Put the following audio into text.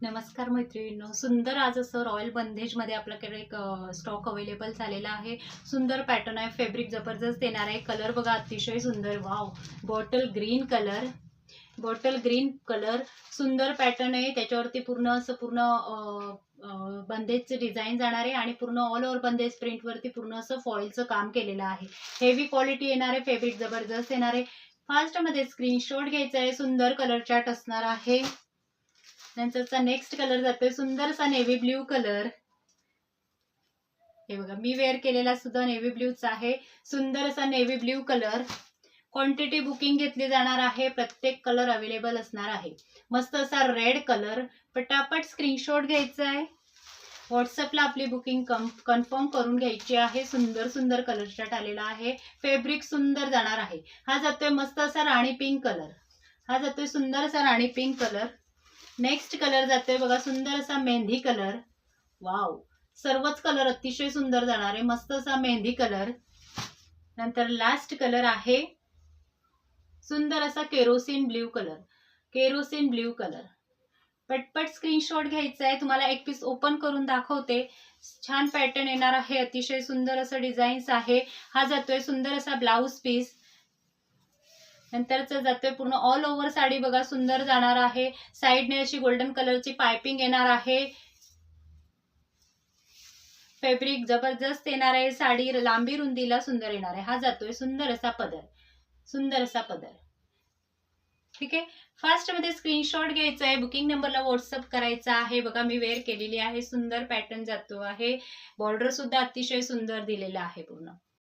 नमस्कार मैत्रिणींनो, सुंदर आज असं रॉयल बंदेजमध्ये आपल्याकडे एक स्टॉक अवेलेबल झालेला आहे. सुंदर पॅटर्न आहे, फॅब्रिक जबरदस्त येणार आहे. कलर बघा अतिशय सुंदर, wow. Bottle green colour, bottle green colour, सुंदर पॅटर्न आहे. त्याच्यावरती बंदेजचे डिझाईन जाणार आहे आणि पूर्ण ऑल ओव्हर बंदेज प्रिंटवरती पूर्ण असं फॉइलचं काम केलेलं आहे. हेवी क्वालिटी येणार आहे, फॅब्रिक जबरदस्त येणार आहे. फास्टमध्ये स्क्रीनशॉट घ्यायचा आहे. सुंदर कलर चार्ट असणार आहे. नंतरचा नेक्स्ट कलर जातोय सुंदरसा नेव्ही ब्ल्यू कलर. हे बघा, मी वेअर केलेला सुद्धा नेव्ही ब्ल्यूचा आहे. सुंदर असा navy blue colour. Quantity booking घेतली जाणार आहे. प्रत्येक कलर अवेलेबल असणार आहे. मस्त असा रेड कलर. पटापट स्क्रीनशॉट घ्यायचा आहे. व्हॉट्सअपला आपली बुकिंग कन्फर्म करून घ्यायची आहे. सुंदर सुंदर कलर चार्ट आलेला आहे. फॅब्रिक सुंदर जाणार आहे. हा जातोय मस्त असा राणी पिंक कलर. हा जातोय सुंदर असा राणी पिंक कलर. नेक्स्ट कलर जातोय बघा, सुंदर असा मेहंदी कलर. वाव, सर्वच कलर अतिशय सुंदर जाणार आहे. मस्त असा मेहंदी कलर. नंतर लास्ट कलर आहे सुंदर असा kerosene blue colour. Kerosene blue colour. पटपट स्क्रीनशॉट घ्यायचा आहे. तुम्हाला एक पीस ओपन करून दाखवते. छान पॅटर्न येणार आहे. अतिशय सुंदर असं डिझाईन्स आहे. हा जातोय सुंदर असा ब्लाउज पीस. नंतरच जातोय पूर्ण ऑल ओव्हर साडी बघा, सुंदर जाणार आहे. साइडने अशी गोल्डन कलरची पाइपिंग येणार आहे. फॅब्रिक जबरदस्त येणार आहे. साडी लांबी रुंदीला सुंदर येणार आहे. हा जातोय सुंदर असा पदर. सुंदर असा पदर. ठीक आहे. फास्ट मध्ये स्क्रीनशॉट घ्यायचा आहे. बुकिंग नंबरला व्हॉट्सअप करायचा आहे. बघा, मी वेअर केलेली आहे. सुंदर पॅटर्न जातो आहे. बॉर्डर सुद्धा अतिशय सुंदर दिलेला आहे पूर्ण.